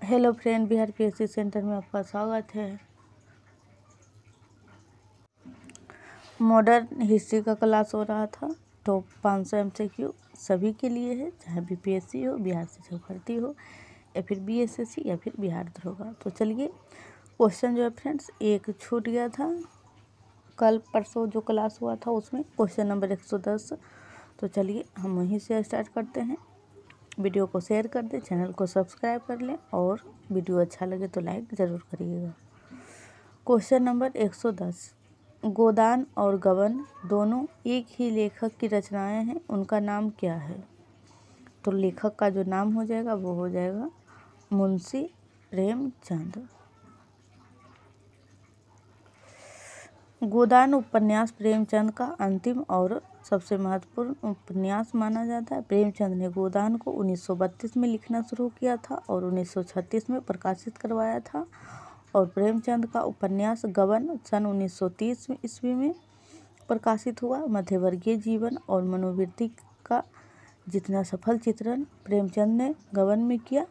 Hello friend, Bihar PSC centre में आपका स्वागत है। मॉडर्न हिस्ट्री का क्लास हो रहा था। टॉप 500 MCQ सभी के लिए है, चाहे बीपीएससी हो, बिहार शिक्षक भर्ती हो, या फिर बीएसएससी या फिर बिहार दरोगा। तो चलिए, क्वेश्चन जो है फ्रेंड्स एक छूट गया था कल परसों जो क्लास हुआ था उसमें, क्वेश्चन नंबर 110। तो चलिए हम वहीं से स्टार्ट करते हैं। वीडियो को शेयर कर दें, चैनल को सब्सक्राइब कर लें और वीडियो अच्छा लगे तो लाइक ज़रूर करिएगा। क्वेश्चन नंबर 110, गोदान और गबन दोनों एक ही लेखक की रचनाएं हैं, उनका नाम क्या है? तो लेखक का जो नाम हो जाएगा वो हो जाएगा मुंशी प्रेमचंद। गोदान उपन्यास प्रेमचंद का अंतिम और सबसे महत्वपूर्ण उपन्यास माना जाता है। प्रेमचंद ने गोदान को 1932 में लिखना शुरू किया था और 1936 में प्रकाशित करवाया था, और प्रेमचंद का उपन्यास गबन सन 1930 ईस्वी में प्रकाशित हुआ। मध्यवर्गीय जीवन और मनोवृत्ति का जितना सफल चित्रण प्रेमचंद ने गबन में किया,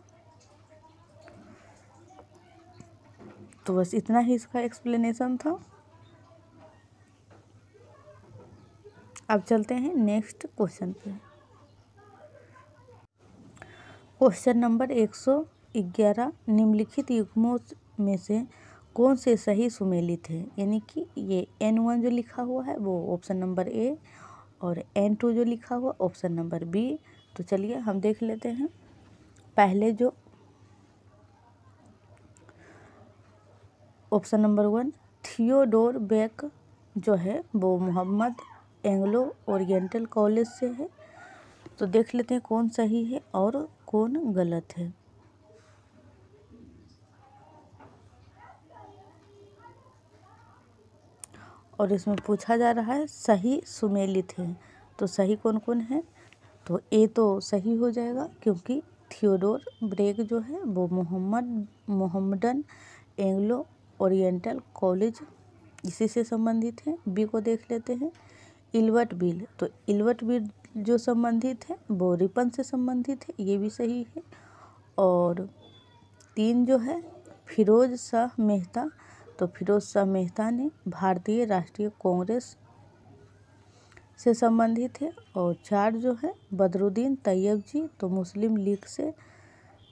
तो बस इतना ही इसका एक्सप्लेनेशन था। अब चलते हैं नेक्स्ट क्वेश्चन पे। क्वेश्चन नंबर 111, निम्नलिखित युग्मों में से कौन से सही सुमेलित है? यानी कि ये N1 जो लिखा हुआ है वो ऑप्शन नंबर ए और N2 जो लिखा हुआ ऑप्शन नंबर बी। तो चलिए हम देख लेते हैं। पहले जो ऑप्शन नंबर 1 थियोडोर बेक जो है वो मोहम्मद एंग्लो ओरिएंटल कॉलेज से है। तो देख लेते हैं कौन सही है और कौन गलत है। और इसमें पूछा जा रहा है सही सुमेलित है, तो सही कौन कौन है? तो ए तो सही हो जाएगा क्योंकि थियोडोर ब्रेक जो है वो मोहम्मदन एंग्लो ओरिएंटल कॉलेज इसी से संबंधित है। बी को देख लेते हैं, इल्बर्ट बिल। तो इल्बर्ट बिल जो संबंधित है वो रिपन से संबंधित है, ये भी सही है। और 3 जो है फिरोज शाह मेहता, तो फिरोज शाह मेहता ने भारतीय राष्ट्रीय कांग्रेस से संबंधित है। और 4 जो है बदरुद्दीन तैयब जी, तो मुस्लिम लीग से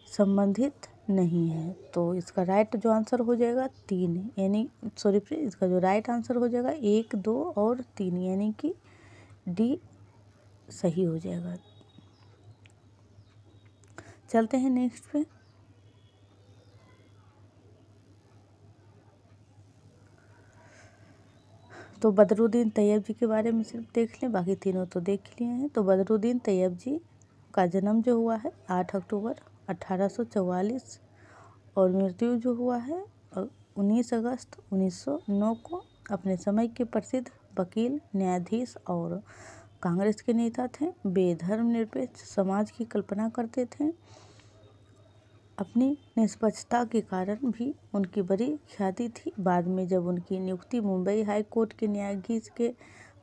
संबंधित नहीं है। तो इसका राइट जो आंसर हो जाएगा 3, यानी सॉरी फ्रेंड, इसका जो राइट आंसर हो जाएगा 1, 2 और 3, यानी कि डी सही हो जाएगा। चलते हैं नेक्स्ट पे। तो बदरुद्दीन तैयब जी के बारे में सिर्फ देख लें, बाकी तीनों तो देख लिए हैं। तो बदरुद्दीन तैयब जी का जन्म जो हुआ है 8 अक्टूबर 1844 और मृत्यु जो हुआ है 19 अगस्त 1909 को। अपने समय के प्रसिद्ध वकील, न्यायाधीश और कांग्रेस के नेता थे। वे धर्मनिरपेक्ष समाज की कल्पना करते थे। अपनी निष्पक्षता के कारण भी उनकी बड़ी ख्याति थी। बाद में जब उनकी नियुक्ति मुंबई हाई कोर्ट के न्यायाधीश के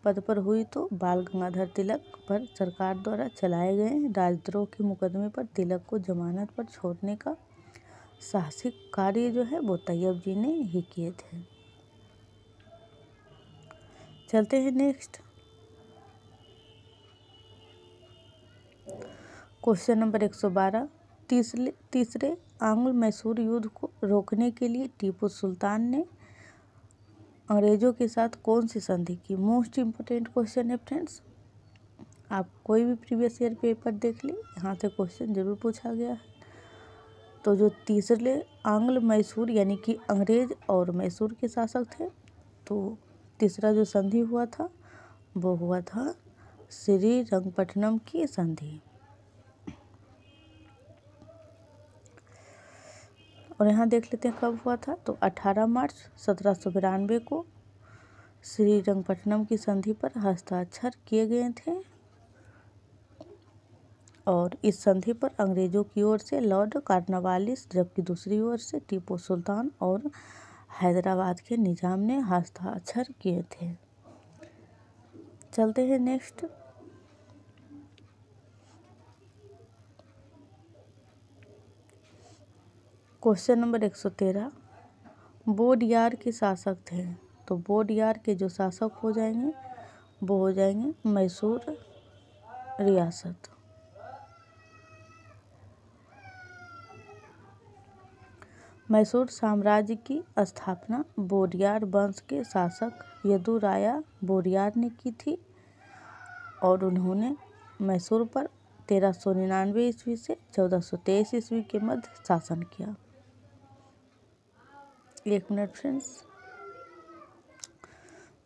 पद पर हुई तो बाल गंगाधर तिलक पर सरकार द्वारा चलाए गए राजद्रोह के मुकदमे पर तिलक को जमानत पर छोड़ने का साहसिक कार्य जो है वो तैयब जी ने ही किए थे। चलते हैं नेक्स्ट। क्वेश्चन नंबर 112, तीसरे आंग्ल मैसूर युद्ध को रोकने के लिए टीपू सुल्तान ने अंग्रेजों के साथ कौन सी संधि की? मोस्ट इम्पोर्टेंट क्वेश्चन है फ्रेंड्स। आप कोई भी प्रीवियस ईयर पेपर देख ले, यहाँ से क्वेश्चन जरूर पूछा गया है। तो जो तीसरे आंग्ल मैसूर यानी कि अंग्रेज और मैसूर के शासक थे, तो तीसरा जो संधि हुआ था वो हुआ था श्रीरंगपट्टनम की संधि। और यहाँ देख लेते हैं कब हुआ था। तो 18 मार्च 1792 को श्रीरंगपट्टनम की संधि पर हस्ताक्षर किए गए थे। और इस संधि पर अंग्रेजों की ओर से लॉर्ड कॉर्नवालिस, जबकि दूसरी ओर से टीपू सुल्तान और हैदराबाद के निजाम ने हस्ताक्षर किए थे। चलते हैं नेक्स्ट। क्वेश्चन नंबर 113, बोडियार के शासक थे। तो बोडियार के जो शासक हो जाएंगे वो हो जाएंगे मैसूर रियासत। मैसूर साम्राज्य की स्थापना बोडियार वंश के शासक यदुराया बोडियार ने की थी और उन्होंने मैसूर पर 1399 ईस्वी से 1423 ईस्वी के मध्य शासन किया। एक मिनट फ्रेंड्स,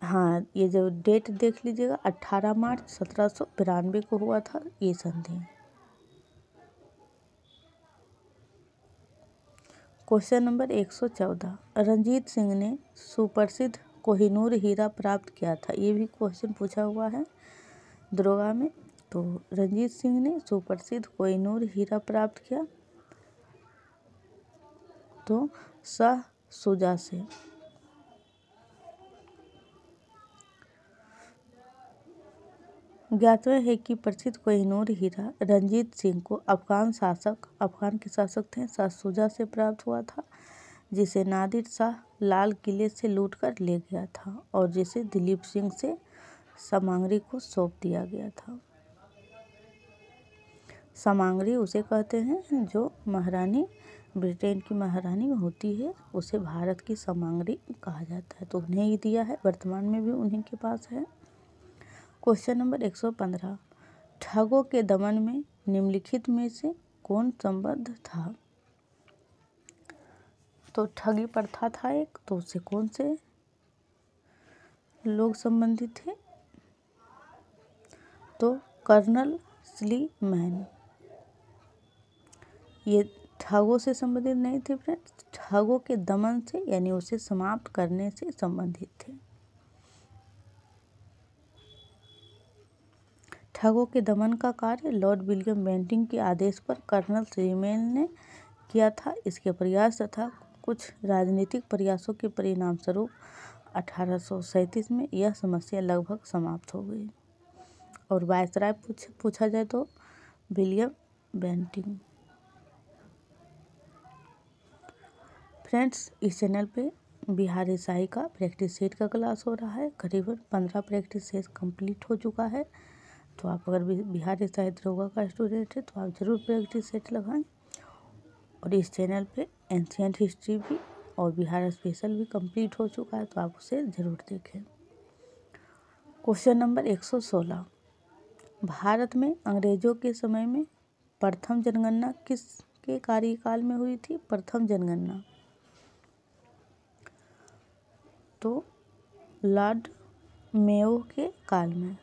हाँ ये जो डेट देख लीजिएगा, 18 मार्च 1792 को हुआ था ये संधि। क्वेश्चन नंबर 114, रंजीत सिंह ने सुप्रसिद्ध कोहिनूर हीरा प्राप्त किया था। ये भी क्वेश्चन पूछा हुआ है दरोगा में। तो रंजीत सिंह ने सुप्रसिद्ध कोहिनूर हीरा प्राप्त किया तो शाह शुजा से। ज्ञातव्य है कि प्रसिद्ध कोहिनूर हीरा रंजीत सिंह को अफगान के शासक थे शाह शुजा से प्राप्त हुआ था, जिसे नादिर शाह लाल किले से लूटकर ले गया था और जिसे दिलीप सिंह से समांगरी को सौंप दिया गया था। समांगरी उसे कहते हैं जो महारानी, ब्रिटेन की महारानी होती है, उसे भारत की समांगरी कहा जाता है। तो उन्हें ही दिया है, वर्तमान में भी उन्हीं के पास है। क्वेश्चन नंबर 115, ठगों के दमन में निम्नलिखित में से कौन संबद्ध था। तो ठगी प्रथा था एक, तो उससे कौन से लोग संबंधित थे। तो कर्नल स्लीमैन। ये ठगों से संबंधित नहीं थे फ्रेंड्स, ठगों के दमन से यानी उसे समाप्त करने से संबंधित थे। ठगों के दमन का कार्य लॉर्ड विलियम बेंटिंक के आदेश पर कर्नल स्लीमैन ने किया था। इसके प्रयास तथा कुछ राजनीतिक प्रयासों के परिणाम स्वरूप 1837 में यह समस्या लगभग समाप्त हो गई। और वायसराय पूछा जाए तो विलियम बेंटिंक। फ्रेंड्स, इस चैनल पे बिहारी शाही का प्रैक्टिस सेट का क्लास हो रहा है। करीबन 15 प्रैक्टिस सेट कंप्लीट हो चुका है। तो आप अगर बिहारी शाही दरोगा का स्टूडेंट है तो आप ज़रूर प्रैक्टिस सेट लगाएं। और इस चैनल पे एंशिएंट हिस्ट्री भी और बिहार स्पेशल भी कंप्लीट हो चुका है, तो आप उसे ज़रूर देखें। क्वेश्चन नंबर 116, भारत में अंग्रेजों के समय में प्रथम जनगणना किसके कार्यकाल में हुई थी। प्रथम जनगणना तो लॉर्ड मेयो के काल में।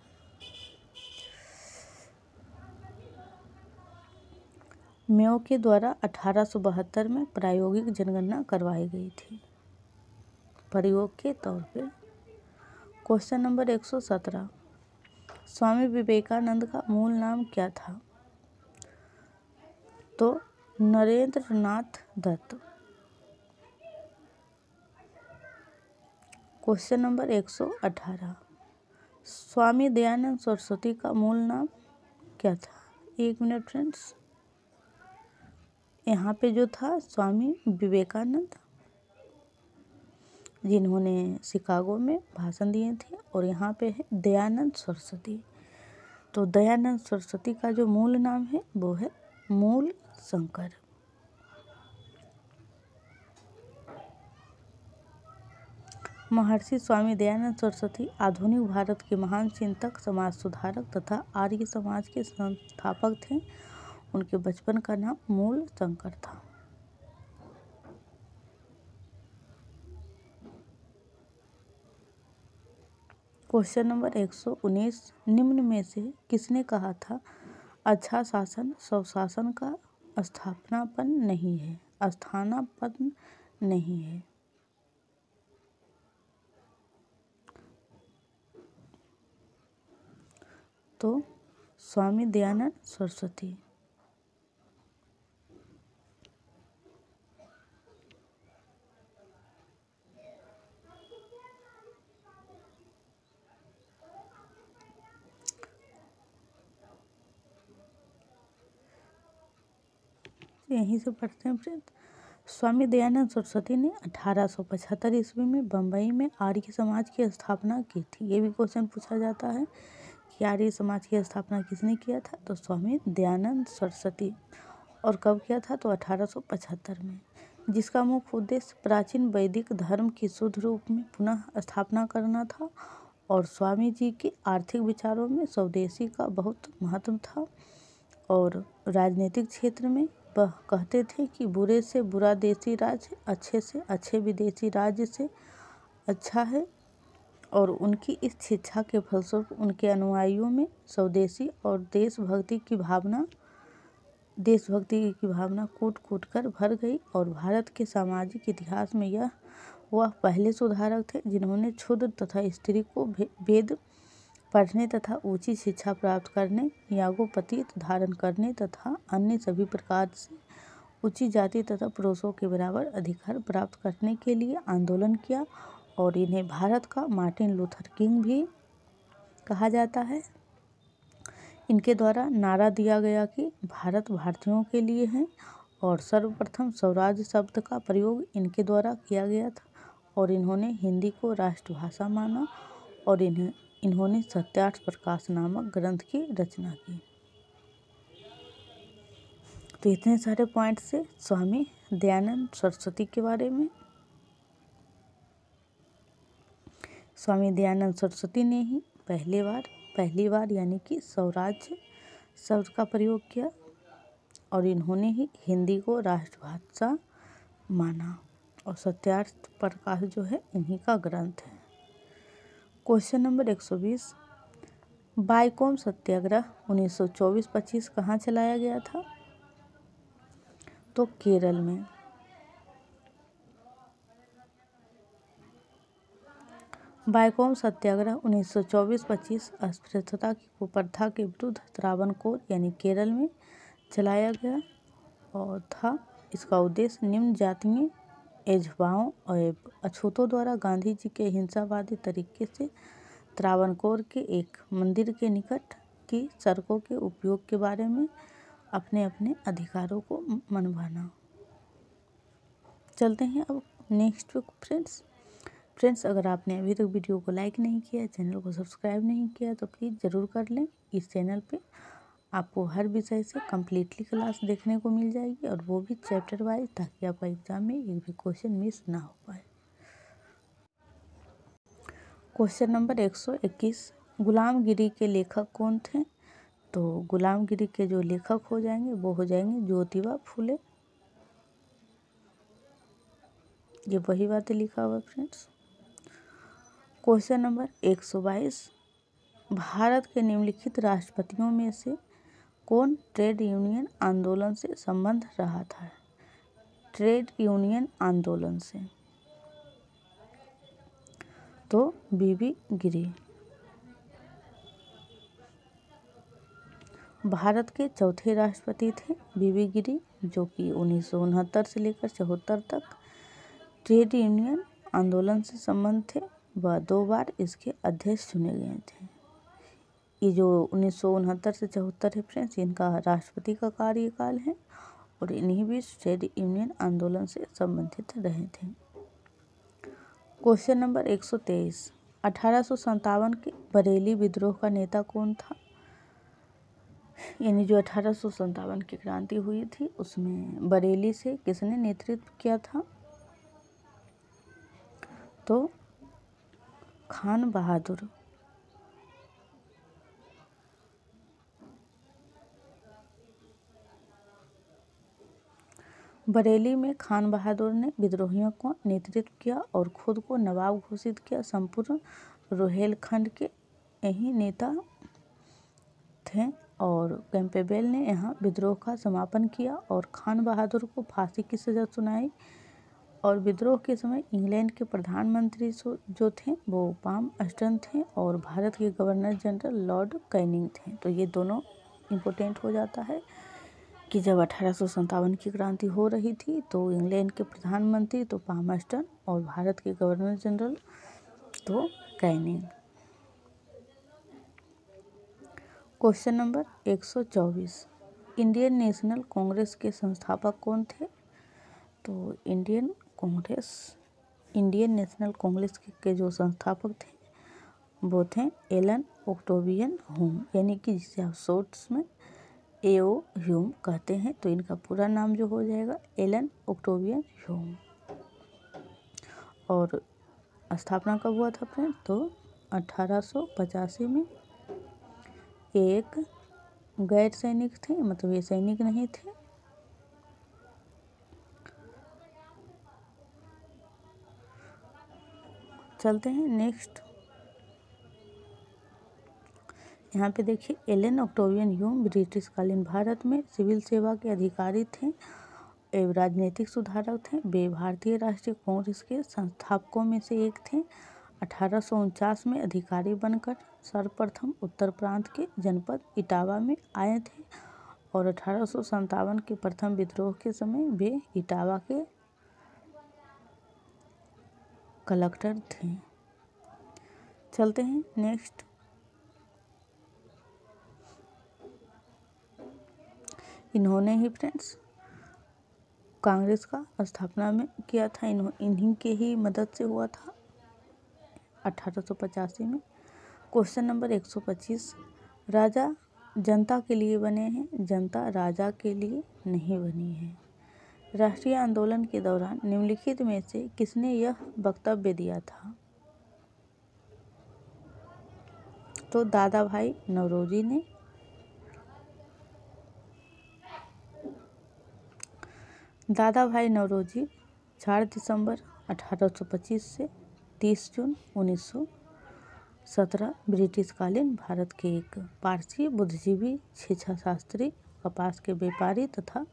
मेयो के द्वारा 1872 में प्रायोगिक जनगणना करवाई गई थी, प्रयोग के तौर पे। क्वेश्चन नंबर 117, स्वामी विवेकानंद का मूल नाम क्या था। तो नरेंद्र नाथ दत्त। क्वेश्चन नंबर 118, स्वामी दयानंद सरस्वती का मूल नाम क्या था। एक मिनट फ्रेंड्स, यहाँ पे जो था स्वामी विवेकानंद, जिन्होंने शिकागो में भाषण दिए थे, और यहाँ पे है दयानंद सरस्वती। तो दयानंद सरस्वती का जो मूल नाम है वो है मूल शंकर। महर्षि स्वामी दयानंद सरस्वती आधुनिक भारत के महान चिंतक, समाज सुधारक तथा आर्य समाज के संस्थापक थे। उनके बचपन का नाम मूल शंकर था। क्वेश्चन नंबर 119, निम्न में से किसने कहा था अच्छा शासन स्वशासन का स्थानापन्न नहीं है। तो स्वामी दयानंद सरस्वती। यहीं से पढ़ते हैं फ्रेंड। स्वामी दयानंद सरस्वती ने 1875 ईस्वी में बम्बई में आर्य समाज की स्थापना की थी। ये भी क्वेश्चन पूछा जाता है कि आर्य समाज की स्थापना किसने किया था, तो स्वामी दयानंद सरस्वती। और कब किया था, तो 1875 में, जिसका मुख्य उद्देश्य प्राचीन वैदिक धर्म की शुद्ध रूप में पुनः स्थापना करना था। और स्वामी जी के आर्थिक विचारों में स्वदेशी का बहुत महत्व था। और राजनीतिक क्षेत्र में वह कहते थे कि बुरे से बुरा देसी राज्य अच्छे से अच्छे विदेशी राज्य से अच्छा है। और उनकी इस शिक्षा के फलस्वरूप उनके अनुयायियों में स्वदेशी और देशभक्ति की भावना कूट कूट कर भर गई। और भारत के सामाजिक इतिहास में वह पहले सुधारक थे जिन्होंने क्षुद्र तथा स्त्री को वेद पढ़ने तथा ऊंची शिक्षा प्राप्त करने, यागोपतीत धारण करने तथा अन्य सभी प्रकार से ऊंची जाति तथा पुरुषों के बराबर अधिकार प्राप्त करने के लिए आंदोलन किया। और इन्हें भारत का मार्टिन लूथर किंग भी कहा जाता है। इनके द्वारा नारा दिया गया कि भारत भारतीयों के लिए है। और सर्वप्रथम स्वराज शब्द का प्रयोग इनके द्वारा किया गया था। और इन्होंने हिंदी को राष्ट्रभाषा माना। और इन्होंने सत्यार्थ प्रकाश नामक ग्रंथ की रचना की। तो इतने सारे पॉइंट से स्वामी दयानंद सरस्वती के बारे में। स्वामी दयानंद सरस्वती ने ही पहली बार यानी कि स्वराज्य शब्द का प्रयोग किया। और इन्होंने ही हिंदी को राष्ट्रभाषा माना। और सत्यार्थ प्रकाश जो है इन्हीं का ग्रंथ है। क्वेश्चन नंबर 120, बाईकॉम सत्याग्रह 1924-25 कहाँ चलाया गया था, तो केरल में। बाईकॉम सत्याग्रह 1924-25 अस्पृश्यता की कुप्रथा के विरुद्ध त्रावणकोर यानी केरल में चलाया गया और था। इसका उद्देश्य निम्न जातीय एझवाओं और अछूतों द्वारा गांधी जी के हिंसावादी तरीके से त्रावणकोर के एक मंदिर के निकट की सड़कों के उपयोग के बारे में अपने अपने अधिकारों को मनवाना। चलते हैं अब नेक्स्ट फ्रेंड्स, अगर आपने अभी तक वीडियो को लाइक नहीं किया, चैनल को सब्सक्राइब नहीं किया, तो प्लीज़ ज़रूर कर लें। इस चैनल पे आपको हर विषय से कम्प्लीटली क्लास देखने को मिल जाएगी, और वो भी चैप्टर वाइज, ताकि आपका एग्जाम में एक भी क्वेश्चन मिस ना हो पाए। क्वेश्चन नंबर 121, गुलामगिरी के लेखक कौन थे, तो गुलामगिरी के जो लेखक हो जाएंगे वो हो जाएंगे ज्योतिबा फुले। ये वही बातें लिखा हुआ फ्रेंड्स। क्वेश्चन नंबर 122, भारत के निम्नलिखित राष्ट्रपतियों में से कौन ट्रेड यूनियन आंदोलन से संबंध रहा था, ट्रेड यूनियन आंदोलन से, तो बीबी गिरी। भारत के चौथे राष्ट्रपति थे बीबी गिरी, जो कि 1969 से लेकर 74 तक ट्रेड यूनियन आंदोलन से संबंध थे। वह 2 बार इसके अध्यक्ष चुने गए थे। ये जो 1969 से 74 है फ्रेंड्स, इनका राष्ट्रपति का कार्यकाल है, और इन्हीं भी ट्रेड यूनियन आंदोलन से संबंधित रहे थे। क्वेश्चन नंबर 123, 1857 के बरेली विद्रोह का नेता कौन था, यानी जो 1857 की क्रांति हुई थी उसमें बरेली से किसने नेतृत्व किया था, तो खान बहादुर। बरेली में खान बहादुर ने विद्रोहियों को नेतृत्व किया और खुद को नवाब घोषित किया। संपूर्ण रोहेलखंड के यही नेता थे, और कैंपबेल ने यहाँ विद्रोह का समापन किया और खान बहादुर को फांसी की सजा सुनाई। और विद्रोह के समय इंग्लैंड के प्रधानमंत्री जो थे वो पाम अस्टन थे, और भारत के गवर्नर जनरल लॉर्ड कैनिंग थे। तो ये दोनों इम्पोर्टेंट हो जाता है कि जब 1857 की क्रांति हो रही थी तो इंग्लैंड के प्रधानमंत्री तो पाम अस्टन और भारत के गवर्नर जनरल तो Canning. Question number 124, Indian national Congress के संस्थापक कौन थे, तो इंडियन नेशनल कांग्रेस के जो संस्थापक थे वो थे एलन ओक्टेवियन ह्यूम, यानी कि जिसे आप शॉर्ट्स में AO ह्यूम कहते हैं। तो इनका पूरा नाम जो हो जाएगा एलन ओक्टेवियन ह्यूम। और स्थापना कब हुआ था फ्रेंड? तो 1885 में। एक गैर सैनिक थे, मतलब ये सैनिक नहीं थे। चलते हैं नेक्स्ट। यहाँ पे देखिए एलन ओक्टेवियन ह्यूम ब्रिटिशकालीन भारत में सिविल सेवा के अधिकारी थे एवं राजनीतिक सुधारक थे। वे भारतीय राष्ट्रीय कांग्रेस के संस्थापकों में से एक थे। 1849 में अधिकारी बनकर सर्वप्रथम उत्तर प्रांत के जनपद इटावा में आए थे और 1857 के प्रथम विद्रोह के समय वे इटावा के कलेक्टर थे। चलते हैं नेक्स्ट। इन्होंने ही फ्रेंड्स कांग्रेस का स्थापना में किया था। इन्हीं के ही मदद से हुआ था 1885 में। क्वेश्चन नंबर 125, राजा जनता के लिए बने हैं, जनता राजा के लिए नहीं बनी है। राष्ट्रीय आंदोलन के दौरान निम्नलिखित में से किसने यह वक्तव्य दिया था? तो दादा भाई नौरोजी ने। दादा भाई नौरोजी 4 दिसंबर 1825 से 30 जून 1917 ब्रिटिशकालीन भारत के एक पारसी बुद्धिजीवी, शिक्षाशास्त्री, कपास के व्यापारी तथा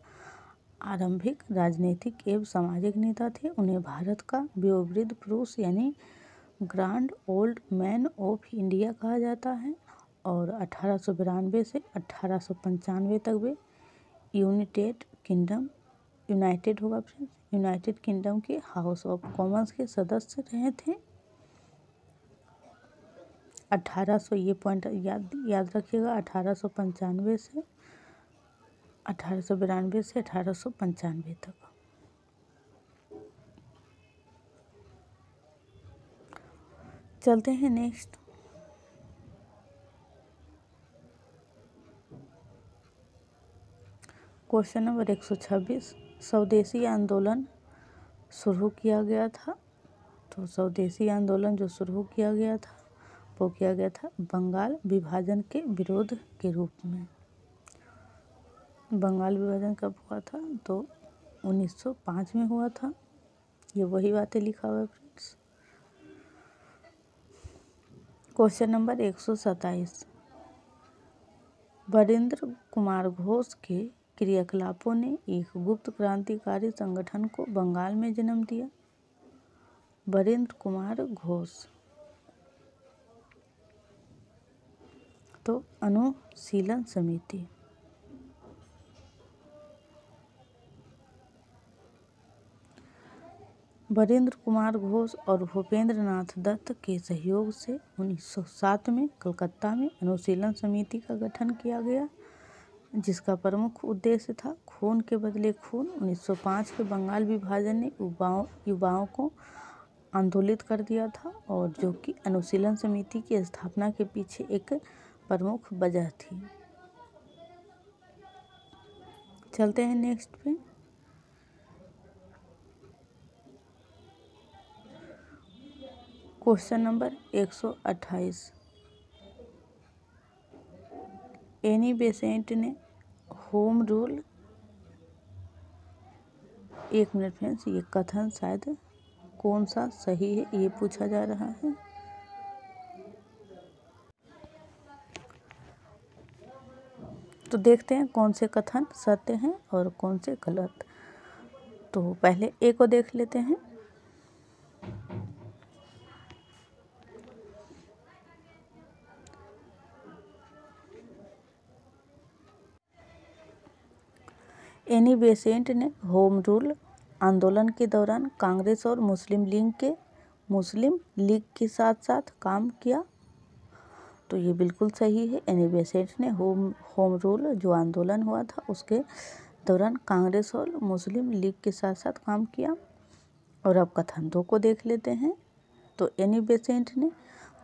आरंभिक राजनीतिक एवं सामाजिक नेता थे। उन्हें भारत का वयोवृद्ध पुरुष यानी grand old man of India कहा जाता है और 1892 से 1895 तक वे यूनाइटेड किंगडम के हाउस ऑफ कॉमन्स के सदस्य रहे थे। 1800 ये पॉइंट याद रखिएगा, 1895 से 1895 तक। चलते हैं नेक्स्ट। क्वेश्चन नंबर 126, स्वदेशी आंदोलन शुरू किया गया था। तो स्वदेशी आंदोलन जो शुरू किया गया था वो किया गया था बंगाल विभाजन के विरोध के रूप में। बंगाल विभाजन कब हुआ था? तो 1905 में हुआ था। ये वही बातें लिखा हुआ है friends. Question number 127, Barindra Kumar Ghosh के क्रियाकलापों ने एक गुप्त क्रांतिकारी संगठन को बंगाल में जन्म दिया। बरिंद्र कुमार घोष। तो अनुशीलन समिति। बरिंद्र कुमार घोष और भूपेंद्र नाथ दत्त के सहयोग से 1907 में कलकत्ता में अनुशीलन समिति का गठन किया गया, जिसका प्रमुख उद्देश्य था खून के बदले खून। 1905 के बंगाल विभाजन ने युवाओं को आंदोलित कर दिया था और जो कि अनुशीलन समिति की स्थापना के पीछे एक प्रमुख वजह थी। चलते हैं नेक्स्ट पे। क्वेश्चन नंबर 128, एनी बेसेंट ने होम रूल, एक मिनट फ्रेंड्स, ये कथन शायद कौन सा सही है ये पूछा जा रहा है। तो देखते हैं कौन से कथन सत्य हैं और कौन से गलत। तो पहले ए को देख लेते हैं। एनी बेसेंट ने होम रूल आंदोलन के दौरान कांग्रेस और मुस्लिम लीग के साथ साथ काम किया। तो ये बिल्कुल सही है। एनी बेसेंट ने होम रूल जो आंदोलन हुआ था उसके दौरान कांग्रेस और मुस्लिम लीग के साथ साथ काम किया। और अब कथन 2 को देख लेते हैं। तो एनी बेसेंट ने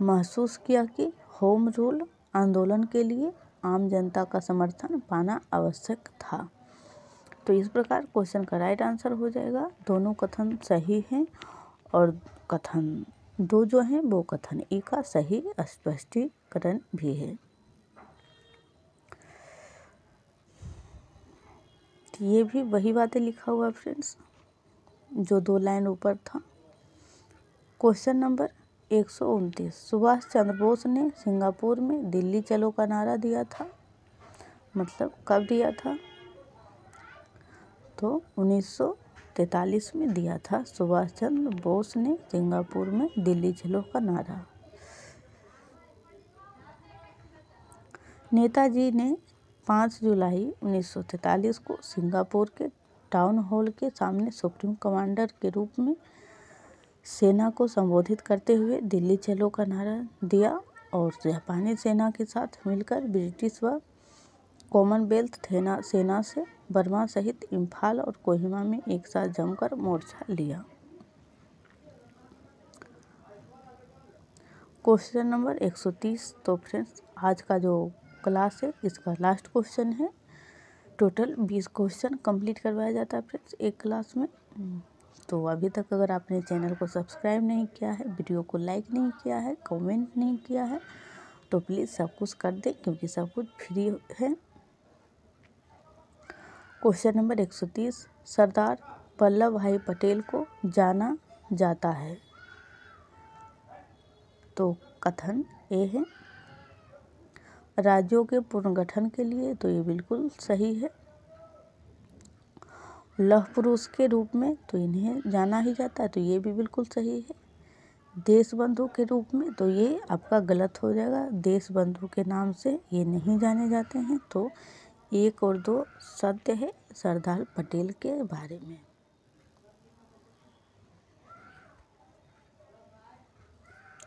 महसूस किया कि होम रूल आंदोलन के लिए आम जनता का समर्थन पाना आवश्यक था। तो इस प्रकार क्वेश्चन का राइट आंसर हो जाएगा। दोनों कथन सही हैं और कथन 2 जो है वो कथन ई का सही स्पष्टीकरण भी है। ये भी वही बातें लिखा हुआ है फ्रेंड्स जो 2 लाइन ऊपर था। क्वेश्चन नंबर 129, सुभाष चंद्र बोस ने सिंगापुर में दिल्ली चलो का नारा दिया था। मतलब कब दिया था? तो 1943 में दिया था सुभाष चंद्र बोस ने सिंगापुर में दिल्ली चलो का नारा। नेताजी ने 5 जुलाई 1943 को सिंगापुर के टाउन हॉल के सामने सुप्रीम कमांडर के रूप में सेना को संबोधित करते हुए दिल्ली चलो का नारा दिया और जापानी सेना के साथ मिलकर ब्रिटिश व कॉमनवेल्थ सेना से बर्मा सहित इम्फाल और कोहिमा में एक साथ जमकर मोर्चा लिया। Question number 130। तो फ्रेंड्स आज का जो क्लास है इसका लास्ट क्वेश्चन है। टोटल 20 क्वेश्चन कंप्लीट करवाया जाता है फ्रेंड्स एक क्लास में। तो अभी तक अगर आपने चैनल को सब्सक्राइब नहीं किया है, वीडियो को लाइक नहीं किया है, कमेंट नहीं किया है तो प्लीज़ सब कुछ कर दें क्योंकि सब कुछ फ्री है। क्वेश्चन नंबर 130, सरदार वल्लभ भाई पटेल को जाना जाता है। तो कथन ए है राज्यों के पुनर्गठन के लिए, तो ये बिल्कुल सही है। लौह पुरुष के रूप में तो इन्हें जाना ही जाता है, तो ये भी बिल्कुल सही है। देश बंधु के रूप में तो ये आपका गलत हो जाएगा, देश बंधु के नाम से ये नहीं जाने जाते हैं। तो 1 और 2 सत्य है सरदार पटेल के बारे में।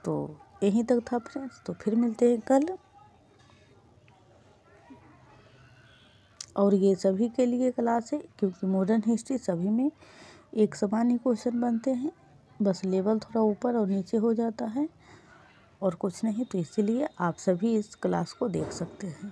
तो यहीं तक था फ्रेंड्स, तो फिर मिलते हैं कल। और ये सभी के लिए क्लास है क्योंकि मॉडर्न हिस्ट्री सभी में एक समान ही क्वेश्चन बनते हैं, बस लेवल थोड़ा ऊपर और नीचे हो जाता है और कुछ नहीं। तो इसीलिए आप सभी इस क्लास को देख सकते हैं।